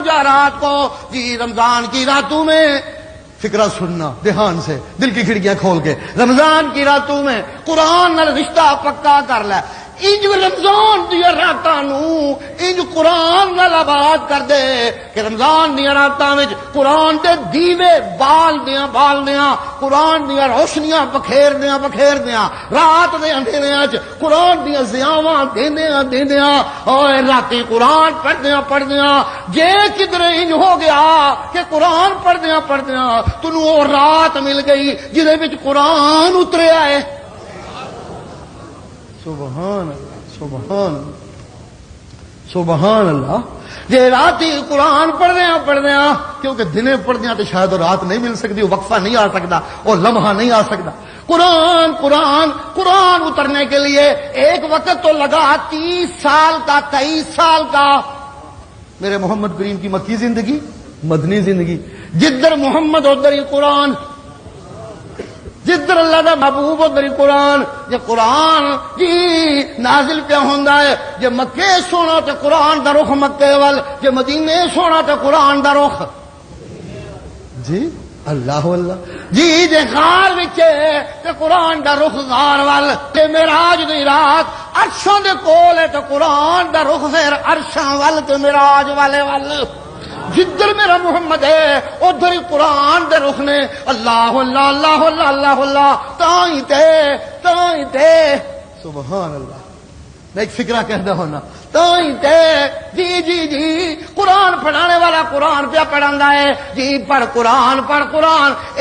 جا رات کو جی رمضان کی راتوں میں فکرہ سننا دھیان سے دل کی کھڑکیاں کھول کے رمضان کی راتوں میں قرآن نال رشتہ پکا کر لے انج رمضان دیا راتاں نو انج قرآن نال آباد کر دے کہ رمضان دیا راتاں وچ قرآن دے دیوے بال دیاں قرآن دیا روشنیاں بکھیر دیاں رات دے اندھیریاں وچ قرآن دیا ضیاواں دیندیاں اوے راتی قرآن پڑھدیاں جے کدھر انج ہو گیا کہ قرآن پڑھدیاں تنوں او رات مل گئی جدے وچ قرآن اتریا ہے سبحان اللہ جے راتی قرآن پڑھدیاں کیونکہ دنے پڑھدیاں تو شاید رات نہیں مل سکتی، وقفہ نہیں آ سکتا، اور لمحہ نہیں آ سکتا۔ قرآن اترنے کے لیے ایک وقت تو لگا 30 سال کا 23 سال کا۔ میرے محمد کریم کی مکی زندگی مدنی زندگی، جدھر محمد ادھر ہی قرآن، جدھر اللہ دا محبوب ادھر ہی قرآن۔ یہ قرآن جی نازل پہ ہوندا ہے، جے مکے سونا تے قرآن دا رخ مکے وال، جے مدینے سونا تے قرآن دا رخ جی اللہ اللہ جی جے غار وچ تے قرآن دا رخ غار وال، تے معراج دی رات عرشاں دے کول ہے تے قرآن دا رخ پھر عرشاں وال تے معراج والے وال۔ جدھر میرا محمد ہے ادھر ہی قرآن دے رخ نے اللہ اللہ اللہ اللہ اللہ اللہ تائیں تے سبحان اللہ۔ میں ایک فکرہ کہتا ہونا تائیں تے جی قرآن پڑھانے والا قرآن پہ پڑھاندا ہے جی پڑھ قرآن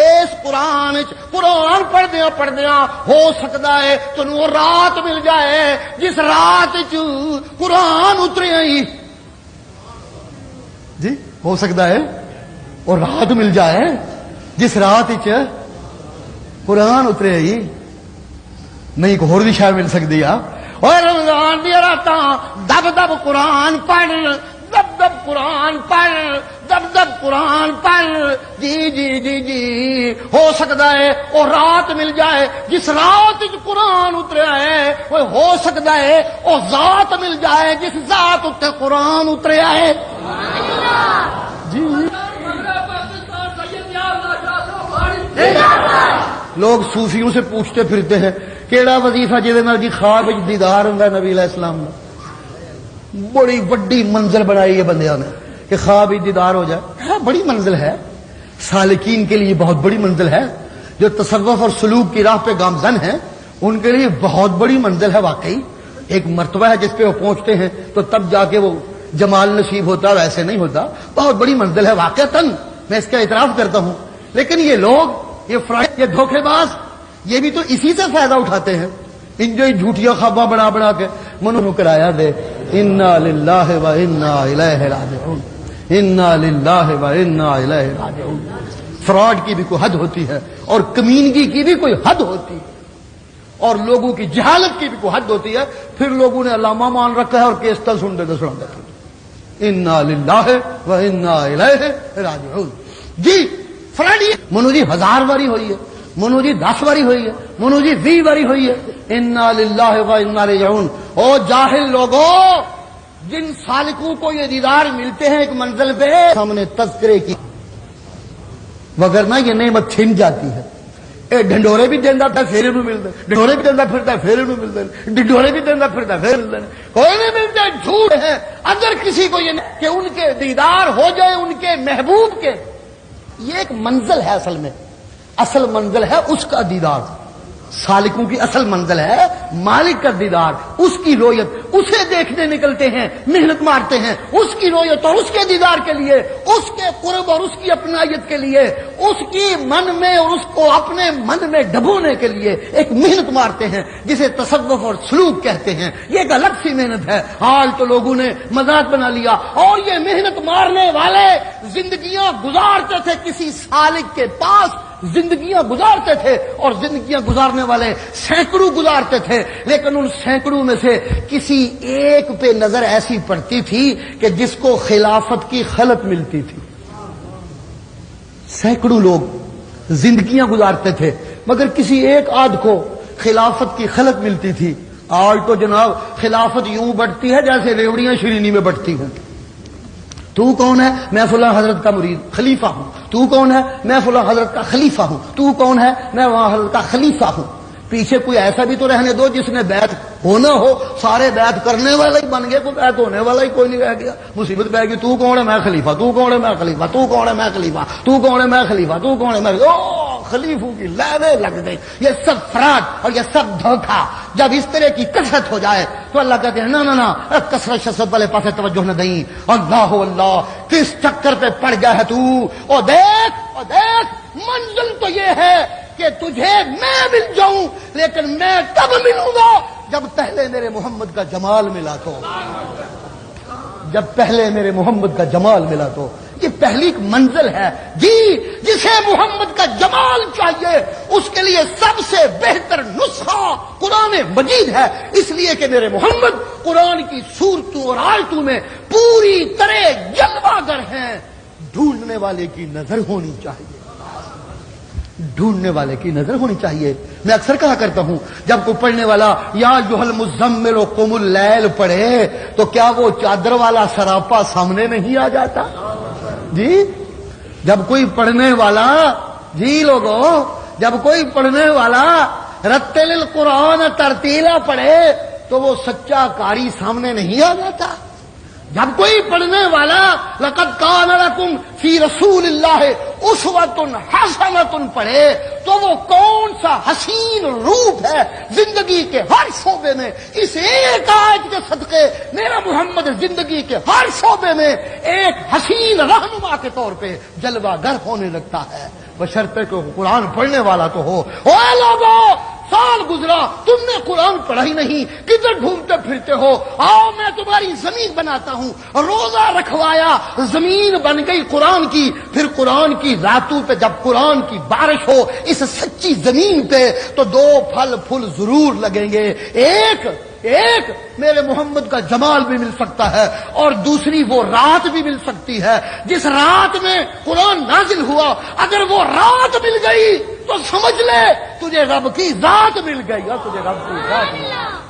اس قرآن پڑھدیاں ہو سکتا ہے تنوں رات مل جائے جس رات چ قرآن اترے ہی جی ہو سکتا ہے، اور رات مل جائے جس رات قرآن اترے ہی نہیں ایک اور بھی شاید مل سکتی ہے۔ اور رمضان دیا راتاں دب قرآن پڑھ دب قرآن پڑھ جی ہو سکتا ہے اور رات مل جائے جس رات قرآن اتریا ہے، وہ ہو سکتا ہے اور ذات مل جائے جس ذات اتنے قرآن اتریا ہے جی۔ لوگ صوفیوں سے پوچھتے پھرتے ہیں کیڑا وظیفہ جہدے نال جی خواب وچ دیدار ہوندا ہے نبی علیہ السلام دا۔ بڑی وڈی منزل بنائی ہے بندیاں نے کہ خواب دیدار ہو جائے، بڑی منزل ہے، سالکین کے لیے بہت بڑی منزل ہے، جو تصوف اور سلوک کی راہ پہ گامزن ہیں ان کے لیے بہت بڑی منزل ہے۔ واقعی ایک مرتبہ ہے جس پہ وہ پہنچتے ہیں تو تب جا کے وہ جمال نصیب ہوتا ہے، ویسے نہیں ہوتا، بہت بڑی منزل ہے واقعتاً، میں اس کا اعتراف کرتا ہوں۔ لیکن یہ لوگ یہ فراڈ، یہ دھوکے باز، یہ بھی تو اسی سے فائدہ اٹھاتے ہیں، ان جو جھوٹیاں خواباں بنا کے منو کرایا دے انا للہ و انا الیہ راجعون، انا للہ و انا الیہ راجعون۔ فراڈ کی بھی کوئی حد ہوتی ہے اور کمینگی کی بھی کوئی حد ہوتی ہے اور لوگوں کی جہالت کی بھی کوئی حد ہوتی ہے۔ پھر لوگوں نے علامہ مان رکھا ہے اور کیسٹل سن دے سنا انا للہ و انا الیہ راجعون جی۔ فراڈ منو جی 1000 باری ہوئی ہے، منو جی 10 باری ہوئی ہے، منو جی 20 باری ہوئی ہے انا للہ و انا الیہ راجعون۔ او جاہل لوگوں، جن سالکوں کو یہ دیدار ملتے ہیں ایک منزل پہ سامنے تذکرے کی، وگرنہ یہ نعمت چھن جاتی ہے۔ اے ڈھنڈورے بھی دینا تھا پھر انہوں ملتا، ڈھنڈورے بھی دینا پھرتا ہے پھر انہوں ملتا، ڈھنڈورے بھی دینا پھرتا ہے پھر ملتا، کوئی نہیں ملتا، جھوٹ ہے۔ اگر کسی کو یہ کہ ان کے دیدار ہو جائے ان کے محبوب کے، یہ ایک منزل ہے، اصل منزل ہے اس کا دیدار۔ سالکوں کی اصل منزل ہے مالک کا دیدار، اس کی رویت، اسے دیکھنے نکلتے ہیں، محنت مارتے ہیں اس کی رویت اور اس کے دیدار کے لیے، اس کے قرب اور اس کی اپنائیت کے لیے، اس کی من میں اور اس کو اپنے من میں ڈبونے کے لیے ایک محنت مارتے ہیں جسے تصوف اور سلوک کہتے ہیں۔ یہ ایک الگ سی محنت ہے، حال تو لوگوں نے مذاق بنا لیا۔ اور یہ محنت مارنے والے زندگیاں گزارتے تھے کسی سالک کے پاس، زندگیاں گزارتے تھے اور زندگیاں گزارنے والے سینکڑوں گزارتے تھے، لیکن ان سینکڑوں میں سے کسی ایک پہ نظر ایسی پڑتی تھی کہ جس کو خلافت کی خلق ملتی تھی۔ سینکڑوں لوگ زندگیاں گزارتے تھے مگر کسی ایک آدھ کو خلافت کی خلق ملتی تھی۔ آج تو جناب خلافت یوں بٹتی ہے جیسے ریوڑیاں شرینی میں بٹتی ہیں۔ تو کون ہے؟ میں فلاں حضرت کا مرید خلیفہ ہوں. تو کون ہے؟ میں فلاں حضرت کا خلیفہ ہوں. تو کون ہے؟ میں وہاں حضرت کا خلیفہ ہوں. پیچھے کوئی ایسا بھی تو رہنے دو جس نے بیعت ہونا ہو. سارے بیعت کرنے والا ہی بن گئے, کوئی بیعت ہونے والا ہی کوئی نہیں رہ گیا. مصیبت پہ گئی, تو کون ہے؟ میں خلیفہ. تو کون ہے؟ میں خلیفہ. تو کون ہے؟ میں خلیفہ. تو کون ہے؟ میں خلیفہ. تو کون ہے؟ میں خلیفوں کی لائنیں لگ گئی. یہ سب فراڈ اور یہ سب دھوکہ. جب اس طرح کی کثرت ہو جائے تو اللہ کہتے ہیں نا کثرت شسرت والے پاس توجہ نہ دیں. اللہ اللہ کس چکر پہ پڑ گیا ہے تو. اور دیکھ منزل تو یہ ہے کہ تجھے میں مل جاؤں, لیکن میں کب ملوں گا؟ جب پہلے میرے محمد کا جمال ملا تو. جب پہلے میرے محمد کا جمال ملا تو. یہ پہلی منزل ہے جی. جسے محمد کا جمال چاہیے اس کے لیے سب سے بہتر نسخہ قرآن مجید ہے. اس لیے کہ میرے محمد قرآن کی صورتوں اور آیتوں میں پوری طرح جلوہ گر ہیں. ڈھونڈنے والے کی نظر ہونی چاہیے. ڈھونڈنے والے کی نظر ہونی چاہیے. میں اکثر کہا کرتا ہوں, جب کوئی پڑھنے والا یا ایھا المزمل قم اللیل پڑھے تو کیا وہ چادر والا سراپا سامنے نہیں آ جاتا؟ جی جب کوئی پڑھنے والا, جی لوگوں, جب کوئی پڑھنے والا رتل القرآن ترتیلا پڑھے تو وہ سچا قاری سامنے نہیں آ جاتا؟ جب کوئی پڑھنے والا لقد کان لکم فی رسول اللہ اسوۃ حسنۃ پڑھے تو وہ کون سا حسین روپ ہے زندگی کے ہر شعبے میں. اس ایک آیت کے صدقے میرا محمد زندگی کے ہر شعبے میں ایک حسین رہنما کے طور پہ جلوہ گر ہونے لگتا ہے, بشرطے کہ قرآن پڑھنے والا تو ہو. اے لوگوں, سال گزرا تم نے قرآن پڑھا ہی نہیں, کدھر ڈھونڈتے پھرتے ہو؟ آؤ میں تمہاری زمین بناتا ہوں. روزہ رکھوایا, زمین بن گئی قرآن کی. پھر قرآن کی راتوں پہ جب قرآن کی بارش ہو اس سچی زمین پہ تو دو پھل ضرور لگیں گے. ایک میرے محمد کا جمال بھی مل سکتا ہے, اور دوسری وہ رات بھی مل سکتی ہے جس رات میں قرآن نازل ہوا. اگر وہ رات مل گئی تو سمجھ لے تجھے رب کی ذات مل گئی. اور تجھے رب کی ذات مل گئی,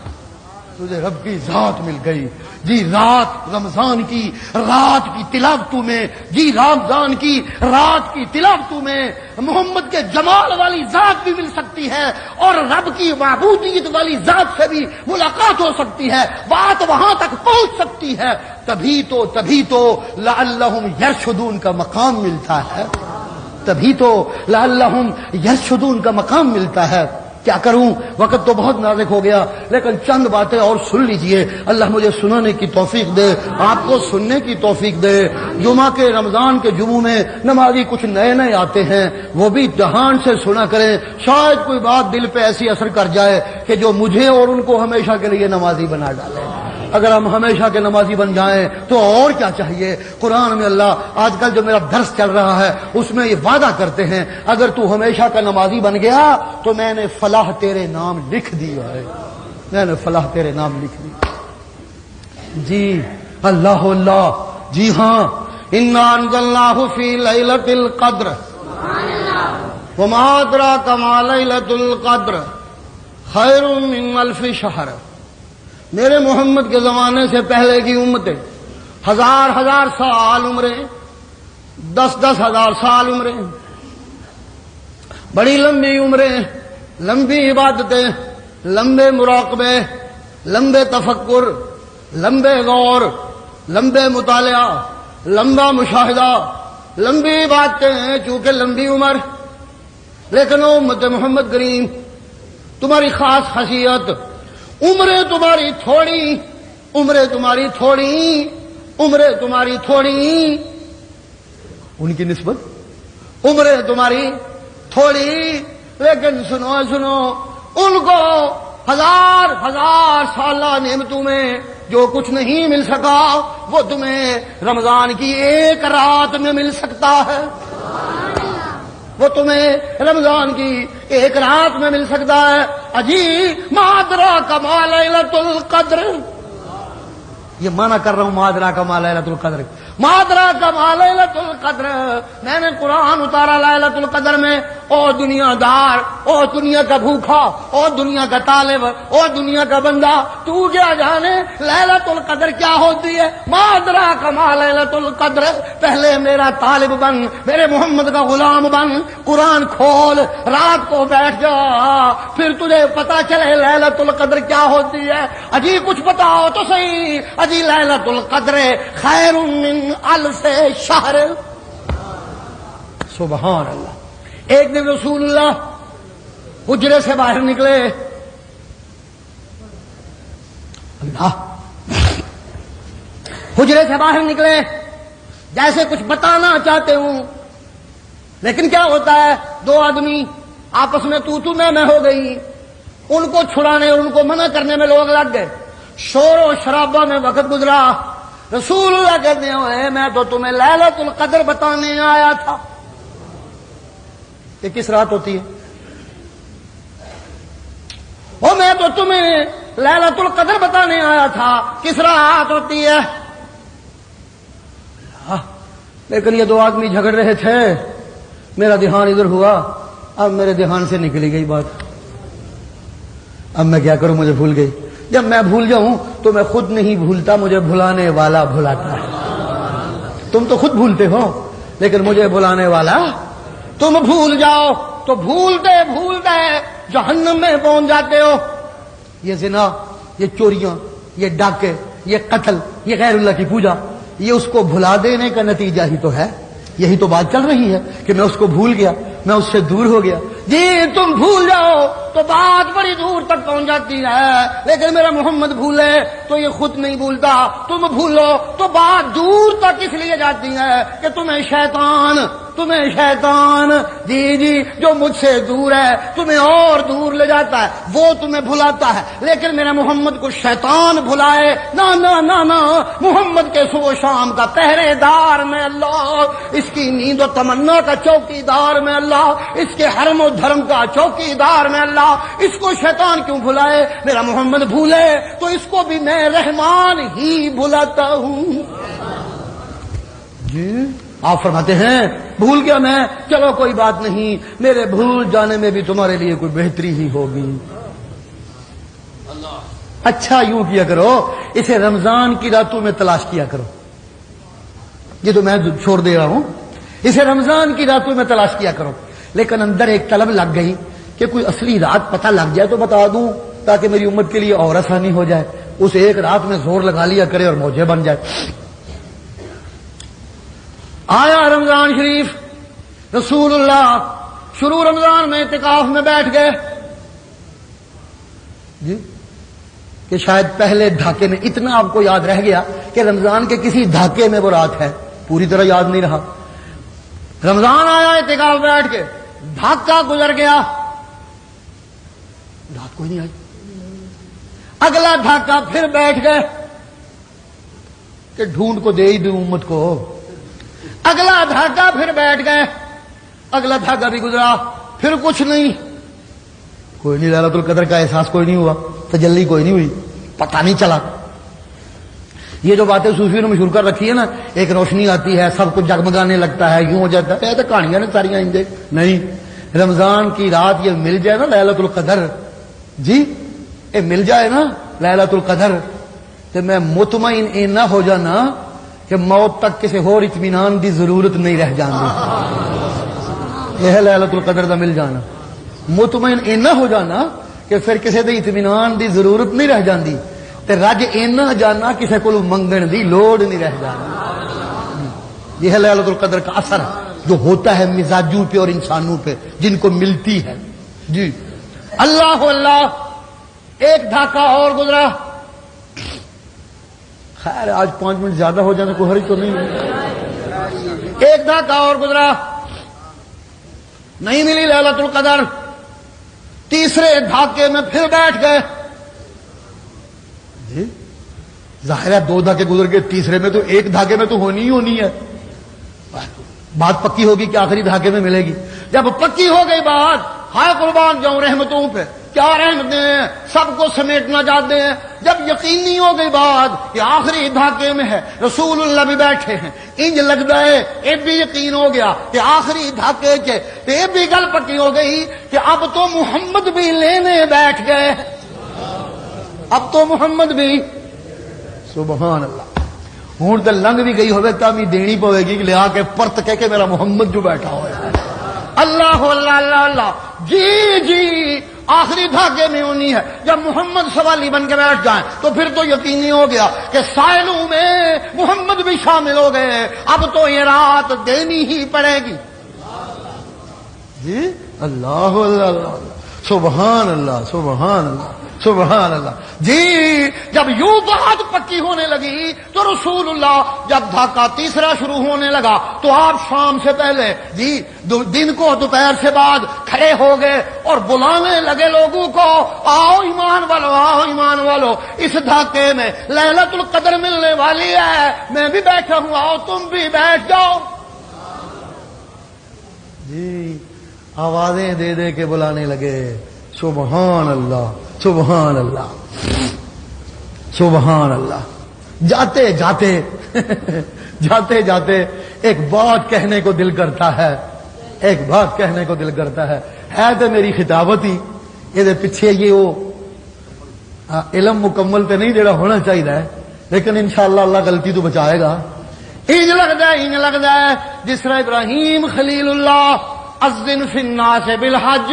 تجھے رب کی ذات مل گئی. جی رات رمضان کی رات کی تلاوتوں میں, جی رمضان کی رات کی تلاوتوں میں محمد کے جمال والی ذات بھی مل سکتی ہے اور رب کی معبودیت والی ذات سے بھی ملاقات ہو سکتی ہے. بات وہاں تک پہنچ سکتی ہے. تبھی تو لعلہم یرشدون کا مقام ملتا ہے. تبھی تو لعلہم یرشدون کا مقام ملتا ہے. کیا کروں, وقت تو بہت نازک ہو گیا, لیکن چند باتیں اور سن لیجئے. اللہ مجھے سنانے کی توفیق دے, آپ کو سننے کی توفیق دے. جمعہ کے رمضان کے جمعوں میں نمازی کچھ نئے آتے ہیں, وہ بھی دہان سے سنا کریں. شاید کوئی بات دل پہ ایسی اثر کر جائے کہ جو مجھے اور ان کو ہمیشہ کے لیے نمازی بنا ڈالے. اگر ہم ہمیشہ کے نمازی بن جائیں تو اور کیا چاہیے. قرآن میں اللہ آج کل جو میرا درس چل رہا ہے اس میں یہ وعدہ کرتے ہیں, اگر تو ہمیشہ کا نمازی بن گیا تو میں نے فلاح تیرے نام لکھ دیا ہے. میں نے فلاح تیرے نام لکھ دی. جی اللہ اللہ, جی ہاں, انا انزلناہ فی لیلۃ القدر وما ادراک ما لیلۃ القدر خیر من الف شہر. میرے محمد کے زمانے سے پہلے کی امتیں ہزار سال عمریں, 10,000 سال عمریں, بڑی لمبی عمریں, لمبی عبادتیں, لمبے مراقبے, لمبے تفکر, لمبے غور, لمبے مطالعہ, لمبا مشاہدہ, لمبی باتیں. چونکہ لمبی عمر, لیکن امت محمد کریم تمہاری خاص خاصیت, عمریں تمہاری تھوڑی, عمریں تمہاری تھوڑی, عمریں تمہاری تھوڑی. ان کی نسبت عمریں تمہاری تھوڑی, لیکن سنو ان کو ہزار سالہ نعمتوں میں جو کچھ نہیں مل سکا وہ تمہیں رمضان کی ایک رات میں مل سکتا ہے. وہ تمہیں رمضان کی ایک رات میں مل سکتا ہے. اجی ما ادراک ما لیلۃ القدر, یہ مانا کر رہا ہوں, ما ادراک ما لیلۃ القدر, ما ادراک ما لیلۃ لیلۃ القدر، میں نے قرآن اتارا لیلۃ القدر میں۔ او دنیا دار، او دنیا کا بھوکا، او دنیا کا طالب، او دنیا کا بندہ، تو کیا جانے لیلۃ القدر کیا ہوتی ہے؟ ما ادراک ما لیلۃ القدر، پہلے میرا طالب بن، میرے محمد کا غلام بن، قرآن کھول، رات کو بیٹھ جا، پھر تجھے پتا چلے لیلۃ القدر کیا ہوتی ہے۔ اجی کچھ بتاؤ تو صحیح، اجی لیلۃ القدر خیر من الف شہر۔ سبحان اللہ۔ ایک دن رسول اللہ حجرے سے باہر نکلے، اللہ، حجرے سے باہر نکلے جیسے کچھ بتانا چاہتے ہوں، لیکن کیا ہوتا ہے، دو آدمی آپس میں تو میں ہو گئی، ان کو چھڑانے اور ان کو منع کرنے میں لوگ لگ گئے، شور و شرابہ میں وقت گزرا۔ رسول اللہ کہتے ہیں میں تو تمہیں لیلۃ القدر بتانے آیا تھا۔ یہ کس رات ہوتی ہے؟ وہ میں تو تمہیں لیلۃ القدر بتانے آیا تھا، کس رات ہوتی ہے؟ لیکن یہ دو آدمی جھگڑ رہے تھے، میرا دھیان ادھر ہوا، اب میرے دھیان سے نکلی گئی بات، اب میں کیا کروں، مجھے بھول گئی۔ جب میں بھول جاؤں تو میں خود نہیں بھولتا، مجھے بھلانے والا بھلاتا ہے۔ تم تو خود بھولتے ہو، لیکن مجھے بھلانے والا، تم بھول جاؤ تو بھولتے بھولتے جہنم میں پہنچ جاتے ہو۔ یہ زنا، یہ چوریاں، یہ ڈاکے، یہ قتل، یہ غیر اللہ کی پوجا، یہ اس کو بھلا دینے کا نتیجہ ہی تو ہے۔ یہی تو بات چل رہی ہے کہ میں اس کو بھول گیا، میں اس سے دور ہو گیا۔ جی تم بھول جاؤ تو بات بڑی دور تک پہنچ جاتی ہے، لیکن میرا محمد بھولے تو یہ خود نہیں بھولتا، تم بھولو تو بات دور تک اس لیے جاتی ہے کہ تمہیں شیطان جی جو مجھ سے دور ہے تمہیں اور دور لے جاتا ہے، وہ تمہیں بھلاتا ہے۔ لیکن میرا محمد کو شیطان بھلائے نہ نہ نہ نہ، محمد کے صبح و شام کا پہرے دار میں اللہ، اس کی نیند و تمنا کا چوکی دار میں اللہ، اس کے حرم و دھرم کا چوکی دار میں اللہ، اس کو شیطان کیوں بھلائے؟ میرا محمد بھولے تو اس کو بھی میں رحمان ہی بھلاتا ہوں۔ جی آپ فرماتے ہیں بھول گیا میں، چلو کوئی بات نہیں، میرے بھول جانے میں بھی تمہارے لیے کوئی بہتری ہی ہوگی۔ اچھا یوں کیا کرو، اسے رمضان کی راتوں میں تلاش کیا کرو، یہ تو میں چھوڑ دے رہا ہوں، اسے رمضان کی راتوں میں تلاش کیا کرو۔ لیکن اندر ایک طلب لگ گئی کہ کوئی اصلی رات پتہ لگ جائے تو بتا دوں، تاکہ میری امت کے لیے اور آسانی ہو جائے۔ اس ایک رات میں زور لگا لیا کرے اور موجے بن جائے۔ آیا رمضان شریف، رسول اللہ شروع رمضان میں اعتکاف میں بیٹھ گئے جی، کہ شاید پہلے دھاکے میں اتنا آپ کو یاد رہ گیا کہ رمضان کے کسی دھاکے میں وہ رات ہے، پوری طرح یاد نہیں رہا۔ رمضان آیا اعتکاف بیٹھ کے، دھاکہ گزر گیا، رات کوئی نہیں آئی، اگلا دھاکہ پھر بیٹھ گئے کہ ڈھونڈ کو دے ہی دوں امت کو، اگلا دھاکہ پھر بیٹھ گئے، اگلا دھاکہ بھی گزرا، پھر کچھ نہیں، کوئی نہیں، لیلۃ القدر کا احساس کوئی نہیں ہوا، تجلی کوئی نہیں ہوئی، پتہ نہیں چلا۔ یہ جو باتیں صوفیوں نے مشہور کر رکھی ہے نا، ایک روشنی آتی ہے، سب کچھ جگمگانے لگتا ہے، یوں ہو جاتا ہے، یہ تو کہانیاں نے ساری آئندے نہیں۔ رمضان کی رات یہ مل جائے نا لیلۃ القدر، جی یہ مل جائے نا لیلۃ القدر، تو میں مطمئن نہ ہو جانا کہ موت تک کسی اور اطمینان دی ضرورت نہیں رہ جاندی۔ یہ ہے لیلۃ القدر دا مل جانا، مطمئن نہ ہو جانا کہ پھر کسی دی اطمینان دی ضرورت نہیں رہ جاندی، تے رج اینا جانا کسی کو منگن دی لوڑ نہیں رہ جانا۔ یہ ہے لیلۃ القدر کا اثر جو ہوتا ہے مزاجوں پہ اور انسانوں پہ جن کو ملتی ہے۔ جی اللہ اللہ، ایک دھاکہ اور گزرا، خیر آج 5 منٹ زیادہ ہو جانے کوئی حرج تو نہیں ہے۔ ایک دھاکہ اور گزرا، نہیں ملی لیلۃ القدر، تیسرے دھاکے میں پھر بیٹھ گئے۔ جی ظاہر ہے 2 دھاکے گزر گئے، تیسرے میں تو ایک دھاکے میں تو ہونی ہی ہونی ہے، بات پکی ہوگی کہ آخری دھاکے میں ملے گی۔ جب پکی ہو گئی بات، ہائے قربان جاؤں رحمتوں پہ، کیا رحمتیں ہیں، سب کو سمیٹنا چاہتے ہیں۔ جب یقینی ہو گئی بات کہ آخری دھاکے میں ہے، رسول اللہ بھی بیٹھے ہیں، انج لگتا ہے یہ بھی یقین ہو گیا کہ آخری دھاکے چ یہ بھی گل پکی ہو گئی کہ اب تو محمد بھی لینے بیٹھ گئے، اب تو محمد بھی، سبحان اللہ، ہوں تو لنگ بھی گئی ہوئے تب بھی دینی پوے گی کہ لیا کے پرت کہہ کے میرا محمد جو بیٹھا ہوا ہے۔ اللہ اللہ اللہ اللہ، جی جی آخری دھاگے میں ہونی ہے جب محمد سوالی بن کے بیٹھ جائیں تو پھر تو یقینی ہو گیا کہ سائلوں میں محمد بھی شامل ہو گئے، اب تو یہ رات دینی ہی پڑے گی۔ جی اللہ اللہ اللہ، سبحان اللہ سبحان اللہ سبحان اللہ۔ جی جب یوں بات پکی ہونے لگی تو رسول اللہ جب دھاکہ تیسرا شروع ہونے لگا تو آپ شام سے پہلے جی دن کو دوپہر سے بعد کھڑے ہو گئے اور بلانے لگے لوگوں کو، آؤ ایمان والو آؤ ایمان والو، اس دھاکے میں لیلۃ القدر ملنے والی ہے، میں بھی بیٹھا ہوں، آؤ تم بھی بیٹھ جاؤ۔ جی آوازیں دے دے کے بلانے لگے، سبحان اللہ سبحان اللہ سبحان اللہ۔ جاتے جاتے جاتے جاتے ایک بات کہنے کو دل کرتا ہے، ایک بات کہنے کو دل کرتا ہے تو میری خطابت ہی یہ پیچھے یہ وہ علم مکمل تو نہیں جڑا ہونا چاہیے، لیکن انشاءاللہ اللہ غلطی تو بچائے گا۔ انج لگتا ہے جس طرح ابراہیم خلیل اللہ اذن فی الناس بالحج،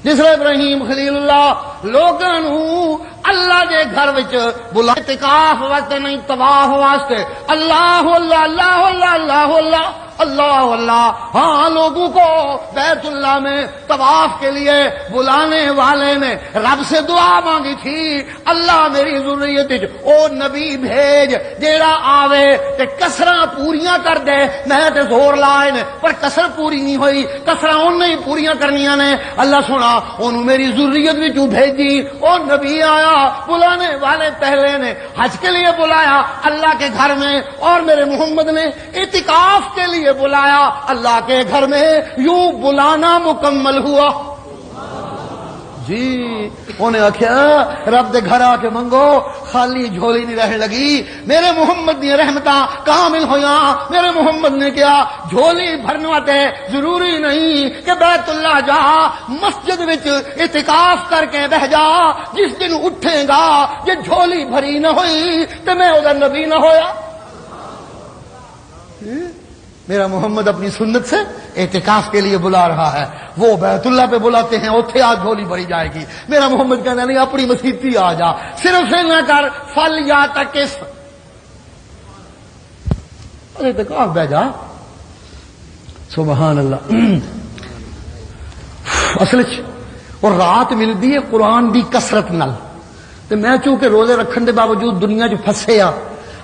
جس طرح ابراہیم خلیل اللہ لوگاں نوں اللہ دے گھر وچ بلا اعتکاف واسطے نہیں طواف واسطے، اللہ اللہ اللہ اللہ اللہ اللہ اللہ اللہ، ہاں لوگوں کو بیت اللہ میں طواف کے لیے بلانے والے نے رب سے دعا مانگی تھی، اللہ میری ضروریت او نبی بھیج جیڑا آوے تے کسراں پوریاں کر دے، میں تے زور لائے نے پر کسر پوری نہیں ہوئی، کسراں انہیں ہی پوریاں کرنیاں نے، اللہ سنا انہوں میری ضروریت وچوں بھیجی، او نبی آیا بلانے والے پہلے نے حج کے لیے بلایا اللہ کے گھر میں، اور میرے محمد نے اعتکاف کے لیے بلایا اللہ کے گھر میں، یوں بلانا مکمل ہوا۔ جی انہیں آخیا رب دے گھر آ کے منگو، خالی جھولی نہیں رہنے لگی، میرے محمد دی رحمتاں کامل ہویاں۔ میرے محمد نے کیا جھولی بھرنے واتے ضروری نہیں کہ بیت اللہ جا، مسجد وچ اعتکاف کر کے بہ جا، جس دن اٹھے گا یہ جھولی بھری نہ ہوئی تو میں ادا نبی نہ ہویا۔ میرا محمد اپنی سنت سے اعتکاف کے لیے بلا رہا ہے، وہ بیت اللہ پہ بلاتے ہیں اتھے آج جھولی بھری جائے گی، میرا محمد کہنا نہیں اپنی مسیتی آ جا، صرف نہ کر فل یا تکس، اعتکاف بہ جا۔ سبحان اللہ۔ اصل اور رات ملتی ہے قرآن دی کسرت نال، تو میں چونکہ روزے رکھن دے باوجود دنیا چ پھسے آ،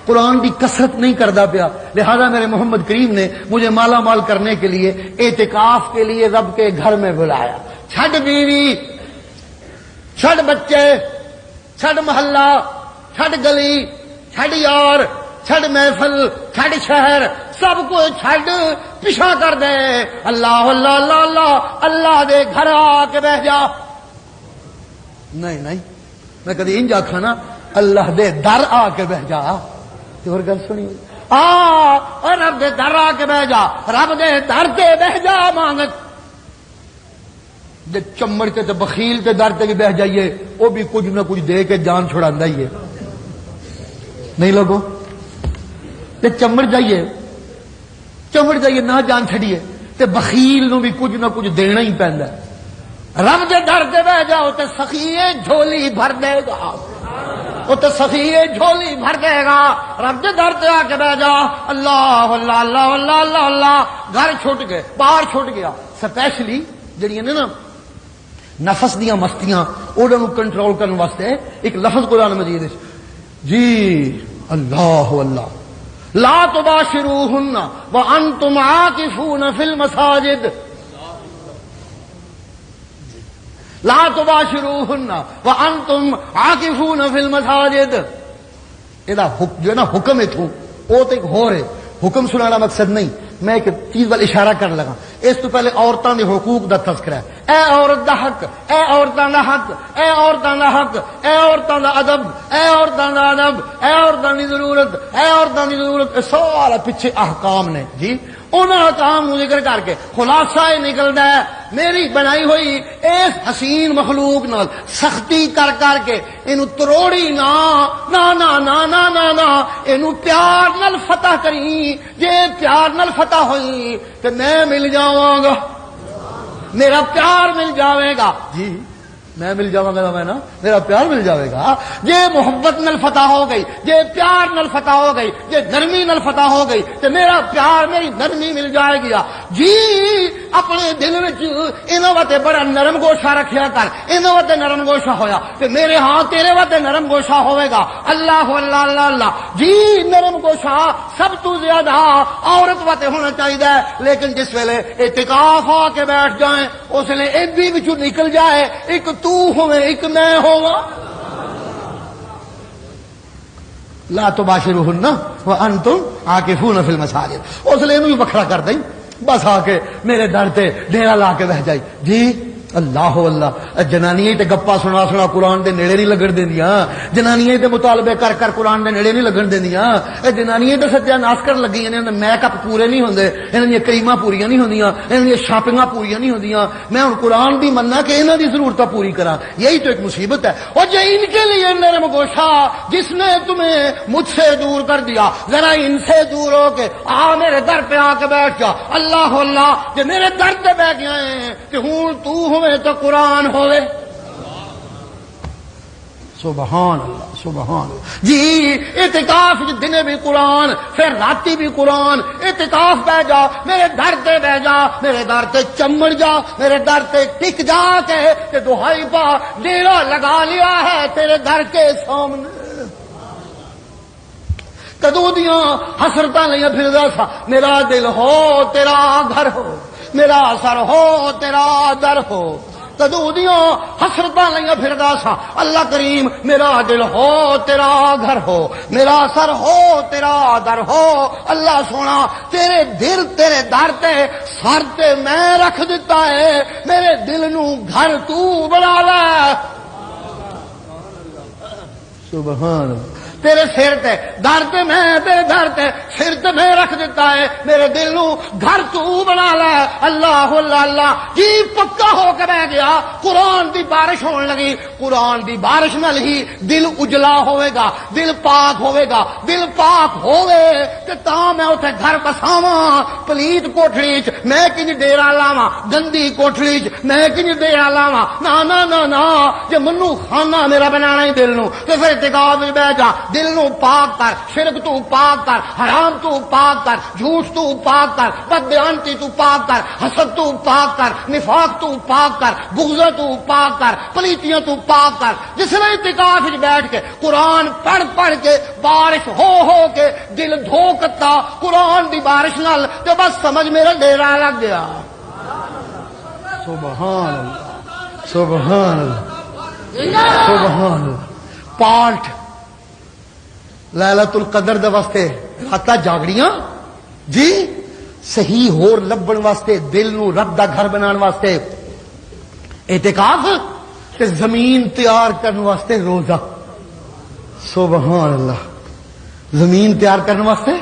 قرآن دی کثرت نہیں کردا پیا، لہذا میرے محمد کریم نے مجھے مالا مال کرنے کے لیے اعتکاف کے لیے رب کے گھر میں بلایا۔ چھڈ بیوی، چھڈ بچے، چھڈ محلہ، چھڈ گلی، چھڈ یار، چھڈ محفل، چھڈ شہر، سب کو چھڈ پیچھا کر دے، اللہ اللہ اللہ اللہ اللہ دے گھر آ کے بیٹھ جا۔ نہیں نہیں، میں کدی انج آکھا نا اللہ دے در آ کے بیٹھ جا، اور گل سنی اور رب دے در آ کے بہ جا، رب دے در تے بہ جا مانگت جے چمڑ کے تے بخیل تے در تے بھی بہ جائیے وہ بھی کچھ نہ کچھ دے کے جان چھڑاندا ہی ہے، نہیں لوگوں تے چمڑ جائیے نہ جان چھڑیے تے بخیل نو بھی کچھ نہ کچھ دینا ہی پیندا ہے۔ رب دے در تے بہ جاؤ تے سخیے جھولی بھر دے گا، وہ تو سخیے جھولی بھر دے گا، رب دے در تے آ کے بہ جا، اللہ اللہ اللہ اللہ اللہ اللہ، گھر چھوٹ گئے، باہر چھوٹ گیا۔ سپیشلی جڑیاں نے نا نفس دیاں مستیاں انہاں نوں کنٹرول کرنے واسطے ایک لفظ قرآن مجید ہے، جی اللہ اللہ، لا تباشروہن وانتم عاکفون فی المساجد، لا تباشروہن وانتم عاکفون فی المساجد۔ یہ جو ہے نا حکم اتوں وہ تو ایک ہو رہے حکم سنانا مقصد نہیں، میں ایک چیز وال اشارہ کر لگا، اس تو پہلے عورتوں کے حقوق دا تذکرہ ہے۔ اے عورت دا حق، اے عورتوں دا حق، اے عورتوں دا حق، اے عورتوں دا ادب، اے عورتوں دا ادب، اے عورتوں دی ضرورت، اے عورتوں دی ضرورت، سارا پیچھے احکام نے جی۔ ان احکام کو ذکر کر کے خلاصہ یہ نکلتا ہے میری بنائی ہوئی اس حسین مخلوق نال سختی کر کر کے اینو تروڑی نہ نہ نہ نہ نہ نہ نہ اینو پیار نال فتح کری، جے پیار نال فتح ہوئی تو میں مل جاواں گا، میرا پیار مل جاوے گا جی، میں مل جاواں گا میں نا، میرا پیار مل جاوے گا۔ جے محبت نل فتح ہو گئی، جے پیار نل فتح ہو گئی، جے نرمی نل فتح ہو گئی تو میرا پیار میری نرمی مل جائے گیا جی۔ اپنے دل وچ انہاں واسطے بڑا نرم گوشہ رکھیا کر، انہاں واسطے نرم گوشہ ہویا تے میرے ہاں تیرے واسطے نرم گوشہ ہوے گا۔ اللہ اللہ اللہ اللہ جی۔ نرم گوشہ سب تو زیادہ عورت واسطے ہونا چاہیے، لیکن جس ویلے اعتکاف آ کے بیٹھ جائیں اس لیے ایک بھی وچوں نکل جائے، ایک تو ہوئے ایک میں ہوا۔ لا تباشروہن وانتم عاکفون فی المساجد، اس لیے انہوں بھی بکھرا کر دیں، بس آ کے میرے در تے ڈیرا لا کے بہ جائی جی۔ اللہ اللہ، جنانیاں تے گپا سنا سنا قرآن دے نیڑے نہیں لگن دیندیاں، جنانیاں تے مطالبے کر کر قرآن دے نیڑے نہیں لگن دیندیاں، اے جنانیاں تے ستیا ناس کر لگیاں نے، میک اپ پورے نہیں ہوندے، انہاں دی کریماں پوریاں نہیں ہوندیاں، انہاں دی شاپنگاں پوریاں نہیں ہوندیاں، میں ہن قرآن دی مننا کہ انہاں دی ضرورتاں پوری کراں، یہی تو ایک مصیبت ہے۔ اور جو ان کے لیے نرم گوشہ جس نے تمہیں مجھ سے دور کر دیا، ذرا ان سے دور ہو کے آ میرے در پہ آ کے بیٹھ جا۔ اللہ اللہ، جو میرے در تے بیٹھ گئے ہیں کہ ہوں تو ہوئے تو قرآن ہوئے۔ سبحان اللہ سبحان اللہ جی۔ اعتکاف دنے بھی قرآن، پھر راتی بھی قرآن، اعتکاف بہ جا میرے در تے بہ جا، میرے در تے چمڑ جا، میرے در تے ٹک جا کے کہ دہائی پا ڈیرا لگا لیا ہے تیرے گھر کے سامنے۔ کدو دیاں حسرتاں لیا پھردا سا، میرا دل ہو تیرا گھر ہو، میرا سر ہو تیرا در ہو، کدو دیاں حسرتاں لیا پھردا سا، اللہ کریم میرا دل ہو تیرا گھر ہو، میرا سر ہو تیرا در ہو۔ اللہ سونا تیرے دل تیرے در تے سر تے میں رکھ دیتا ہے، میرے دل نو گھر تو بنا لے۔ سبحان اللہ، تیرے سر تے در تے میں، تیرے در تے سر تے میں رکھ دیتا ہے، میرے دل نو گھر تو بنا لے۔ اللہ اللہ اللہ جی۔ پکا ہو کے بہ گیا، قرآن دی بارش ہون لگی، قرآن دی بارش نال ہی دل اجلا ہوئے گا، دل پاک ہوئے گا، دل پاک ہوئے تے تاں میں اتنے گھر بساواں۔ پلیت کوٹھڑی چ میں کنج ڈیرا لاواں، گندی کوٹھڑی چ میں کنج ڈیرا لاواں، نا نا نا نا۔ جے منو خانہ میرا بنانا ہی دل نو تے پھر اعتکاف وچ بیٹھ جا، دل نو پاک کر، شرک تو پاک کر، حرام تو پاک کر، جھوٹ تو پاک کر، بدبیانتی تو پاک کر، حسد تو پاک کر، نفاق تو پاک کر، بغض تو پاک کر، پلیتیاں تو پاک کر۔ جس نے اعتکاف وچ بیٹھ کے قرآن پڑھ پڑھ کے بارش ہو کے دل دھوکتا قرآن دی بارش نال تے بس سمجھ میرا ڈیرا لگ گیا۔ سبحان اللہ سبحان اللہ سبحان اللہ۔ پالٹ لیلۃ القدر دے واسطے حتا جاگڑیاں جی، صحیح ہور لبن واسطے، دل نو رب دا گھر بنان واسطے اعتکاف، تے زمین تیار کرنے واسطے روزہ۔ سبحان اللہ، زمین تیار کرنے واسطے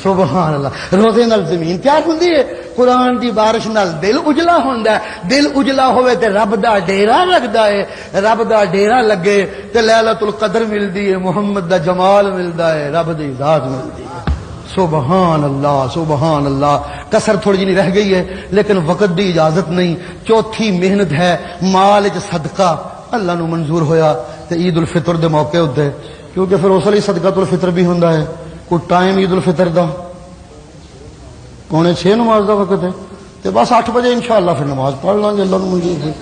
سبحان اللہ، روزے نال زمین تیار ہوندی ہے، قرآن دی بارش نال دل اجلا ہوندا ہے، دل اجلا ہوئے تے رب دا ڈیرا لگدا ہے، رب دا ڈیرا لگے تے لیلۃ القدر ملدی ہے، محمد دا جمال ملدا ہے، رب دی ذات ملدی ہے۔ سبحان اللہ سبحان اللہ۔ کسر تھوڑی جی رہ گئی ہے لیکن وقت دی اجازت نہیں۔ چوتھی محنت ہے مال وچ صدقہ، اللہ نو منظور ہویا تے عید الفطر دے موقع ہوتے، کیونکہ پھر اس لیے صدقۃ الفطر بھی ہوندا ہے۔ کوئی ٹائم عید الفطر دا 5:45 نماز دا وقت ہے تے بس 8 بجے انشاءاللہ پھر نماز پڑھ لیں گے، اللہ نو منظور ہے۔